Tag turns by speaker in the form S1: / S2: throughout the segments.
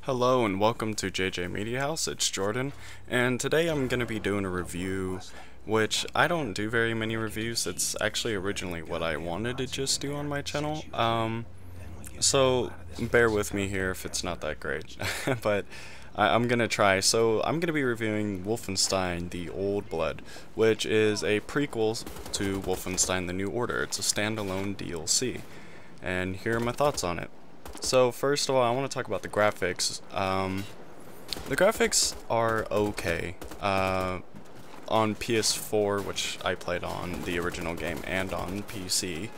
S1: Hello and welcome to JJ Media House. It's Jordan, and today I'm going to be doing a review, which I don't do very many reviews. It's actually originally what I wanted to just do on my channel. So bear with me here if it's not that great, but I'm going to try. So I'm going to be reviewing Wolfenstein: The Old Blood, which is a prequel to Wolfenstein: The New Order. It's a standalone DLC, and here are my thoughts on it. So first of all, I want to talk about the graphics. The graphics are okay. On PS4, which I played on the original game, and on PC,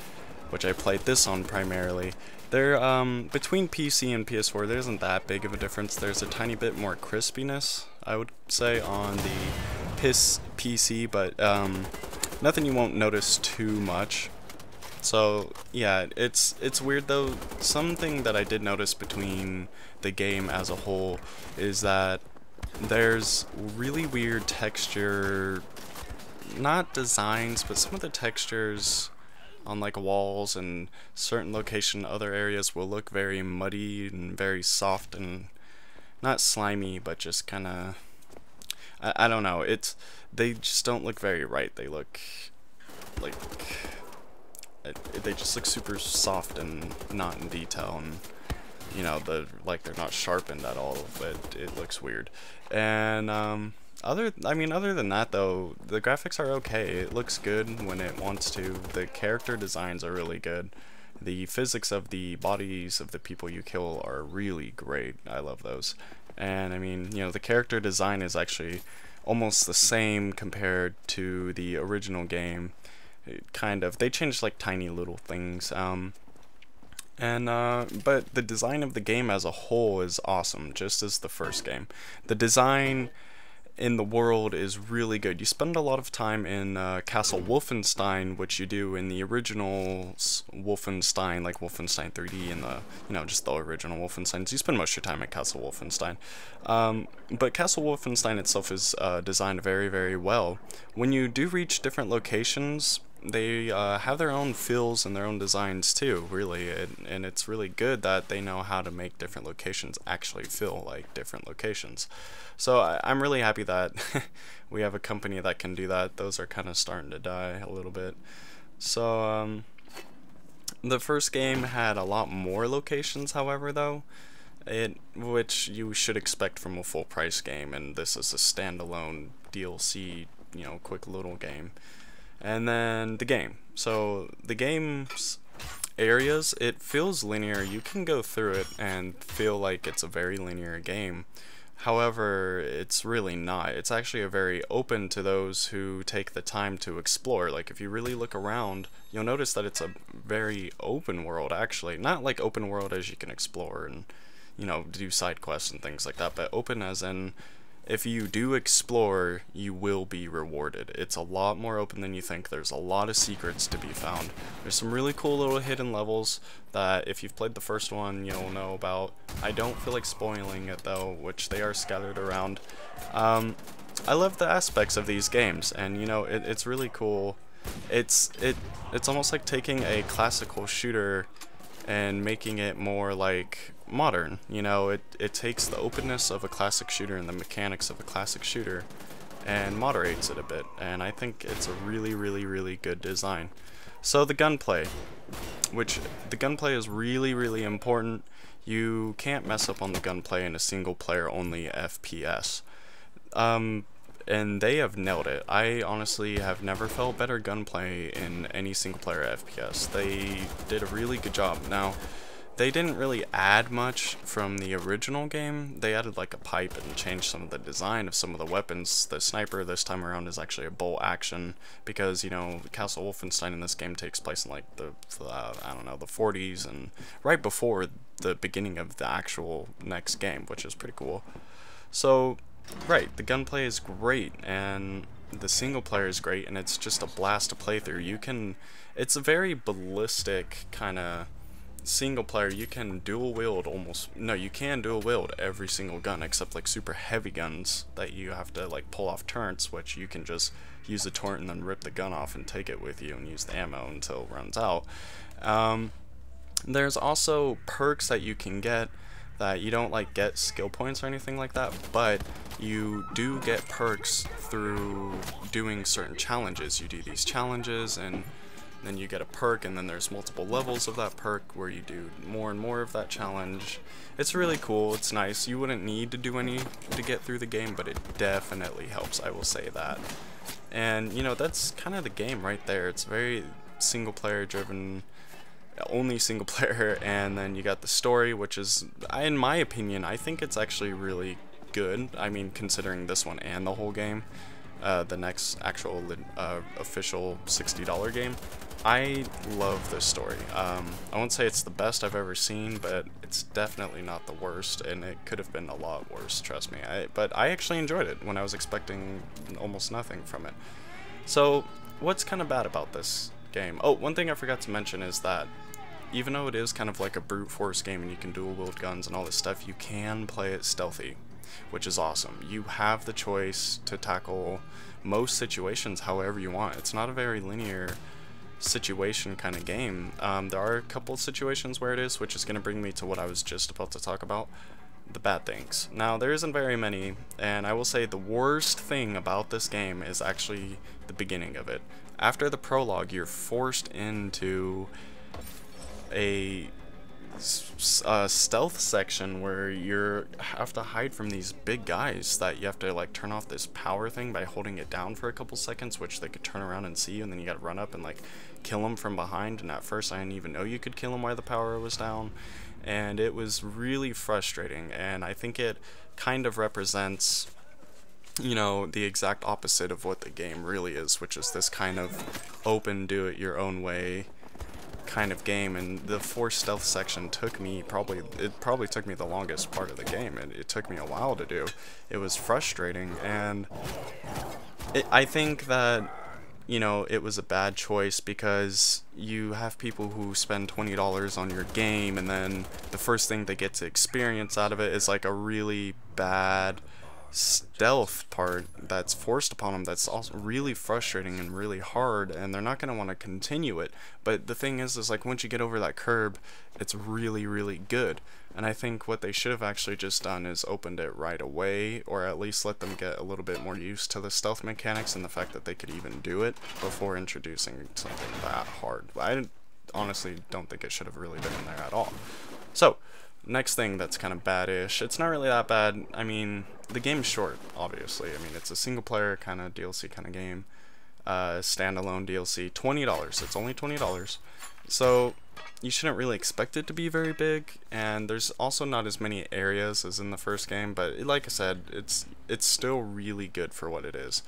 S1: which I played this on primarily. They're, between PC and PS4, there isn't that big of a difference. There's a tiny bit more crispiness, I would say, on the PC, but nothing you won't notice too much. So yeah, it's weird though. Something that I did notice between the game as a whole is that there's really weird texture, not designs, but some of the textures on like walls and certain location other areas will look very muddy and very soft and not slimy, but just kind of, I don't know, they just don't look very right. They look like they just look super soft and not in detail, and you know, they're not sharpened at all, but it looks weird. And other than that though, the graphics are okay. It looks good when it wants to. The character designs are really good. The physics of the bodies of the people you kill are really great. I love those. And I mean, you know, the character design is actually almost the same compared to the original game. They changed like tiny little things, but the design of the game as a whole is awesome, just as the first game. The design in the world is really good. You spend a lot of time in Castle Wolfenstein, which you do in the original Wolfenstein, like Wolfenstein 3D and just the original Wolfensteins. You spend most of your time at Castle Wolfenstein. But Castle Wolfenstein itself is designed very, very well. When you do reach different locations, they have their own feels and their own designs too, really, and it's really good that they know how to make different locations actually feel like different locations. So I'm really happy that we have a company that can do that. Those are kind of starting to die a little bit. So the first game had a lot more locations, however, though, which you should expect from a full price game, and this is a standalone DLC, quick little game. And then the game. So the game's areas, it feels linear. You can go through it and feel like it's a very linear game. However, it's really not. It's actually a very open to those who take the time to explore. Like, if you really look around, you'll notice that it's a very open world, actually. Not like open world as you can explore and, do side quests and things like that, but open as in, if you do explore, you will be rewarded. It's a lot more open than you think. There's a lot of secrets to be found. There's some really cool little hidden levels that if you've played the first one, you'll know about. I don't feel like spoiling it though, which they are scattered around. I love the aspects of these games, and it's really cool. It's almost like taking a classical shooter and making it more like modern. It takes the openness of a classic shooter and the mechanics of a classic shooter and moderates it a bit, and I think it's a really, really, really good design. So the gunplay, is really, really important. You can't mess up on the gunplay in a single player only FPS. And they have nailed it. I honestly have never felt better gunplay in any single player FPS. They did a really good job. Now, they didn't really add much from the original game. They added like a pipe and changed some of the design of some of the weapons. The sniper this time around is actually a bolt action because, Castle Wolfenstein in this game takes place in like the 40s and right before the beginning of the actual next game, which is pretty cool. So, right, the gunplay is great, and the single player is great, and it's just a blast to play through. It's a very ballistic kind of single player. You can dual wield every single gun except like super heavy guns that you have to like pull off turrets, which you can just use the turret and then rip the gun off and take it with you and use the ammo until it runs out. There's also perks that you can get that you don't like get skill points or anything like that, but you do get perks through doing certain challenges. You do these challenges and then you get a perk, and then there's multiple levels of that perk where you do more and more of that challenge. It's really cool, it's nice. You wouldn't need to do any to get through the game, but it definitely helps, I will say that. And you know, that's kind of the game right there. It's very single player driven, only single player, and then you got the story, which is, in my opinion, I think it's actually really good. I mean, considering this one and the whole game, the next actual official $60 game. I love this story. I won't say it's the best I've ever seen, but it's definitely not the worst, and it could have been a lot worse, trust me. But I actually enjoyed it when I was expecting almost nothing from it. So, what's kind of bad about this game? Oh, one thing I forgot to mention is that even though it is kind of like a brute force game and you can dual wield guns and all this stuff, you can play it stealthy, which is awesome. You have the choice to tackle most situations however you want. It's not a very linear situation kind of game. There are a couple situations where it is, which is going to bring me to what I was just about to talk about, the bad things. Now, there isn't very many, and I will say the worst thing about this game is actually the beginning of it. After the prologue, you're forced into a stealth section where you have to hide from these big guys that you have to like turn off this power thing by holding it down for a couple seconds, which they could turn around and see you, and then you gotta run up and like kill them from behind. And at first I didn't even know you could kill them while the power was down, and it was really frustrating. And I think it kind of represents, you know, the exact opposite of what the game really is, which is this kind of open, do it your own way kind of game. And the forced stealth section took me it probably took me the longest part of the game, and it took me a while to do. It was frustrating, and I think that, you know, it was a bad choice because you have people who spend $20 on your game, and then the first thing they get to experience out of it is like a really bad stealth part that's forced upon them, that's also really frustrating and really hard, and they're not going to want to continue it. But the thing is like once you get over that curb, it's really, really good. And I think what they should have actually just done is opened it right away, or at least let them get a little bit more used to the stealth mechanics and the fact that they could even do it before introducing something that hard. I honestly don't think it should have really been in there at all. So, next thing that's kind of bad-ish. It's not really that bad. I mean, the game's short, obviously. I mean, it's a single-player kind of DLC kind of game. Standalone DLC, $20. It's only $20. So, you shouldn't really expect it to be very big, and there's also not as many areas as in the first game, but like I said, it's still really good for what it is.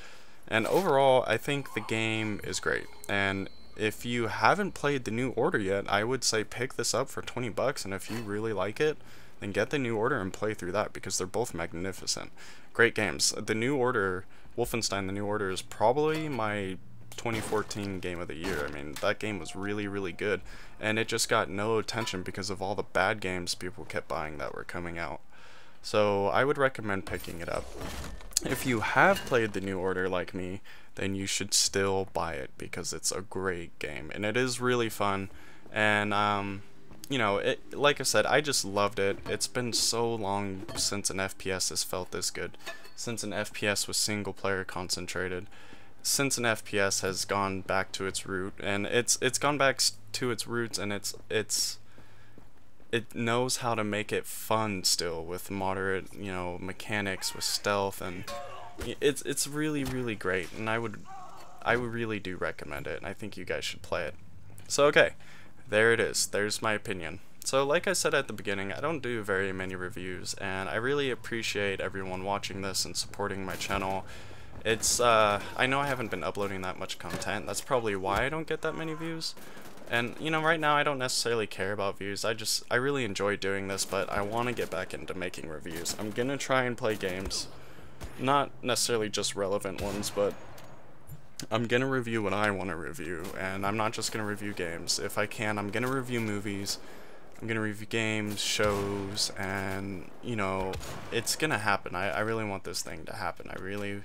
S1: And overall, I think the game is great, and if you haven't played the New Order yet, I would say pick this up for 20 bucks, and if you really like it, then get the New Order and play through that, because they're both magnificent. Great games. The New Order, Wolfenstein The New Order, is probably my 2014 game of the year. I mean, that game was really, really good, and it just got no attention because of all the bad games people kept buying that were coming out. So I would recommend picking it up. If you have played The New Order like me, then you should still buy it, because it's a great game, and it is really fun. And you know, like I said, I just loved it. It's been so long since an FPS has felt this good, since an FPS was single player concentrated, since an FPS has gone back to its root, and it's gone back to its roots, and it knows how to make it fun still, with moderate, you know, mechanics, with stealth, and it's really, really great, and I would really do recommend it, and I think you guys should play it. So okay, there it is. There's my opinion. So like I said at the beginning, I don't do very many reviews, and I really appreciate everyone watching this and supporting my channel. It's I know I haven't been uploading that much content. That's probably why I don't get that many views. And you know, right now I don't necessarily care about views. I really enjoy doing this, but I want to get back into making reviews. I'm gonna try and play games, not necessarily just relevant ones, but I'm gonna review what I want to review, and I'm not just gonna review games. If I can, I'm gonna review movies, I'm gonna review games, shows, and you know, it's gonna happen. I really want this thing to happen. I really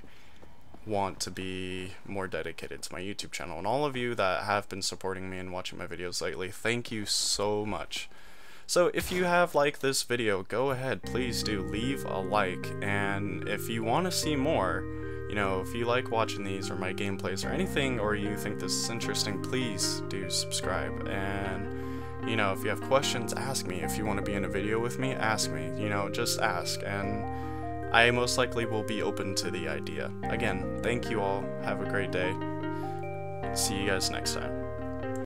S1: want to be more dedicated to my YouTube channel, and all of you that have been supporting me and watching my videos lately, thank you so much. So if you have liked this video, go ahead, please do leave a like, and if you want to see more, you know, if you like watching these or my gameplays or anything, or you think this is interesting, please do subscribe. And, you know, if you have questions, ask me. If you want to be in a video with me, ask me. You know, just ask, and I most likely will be open to the idea. Again, thank you all. Have a great day. See you guys next time.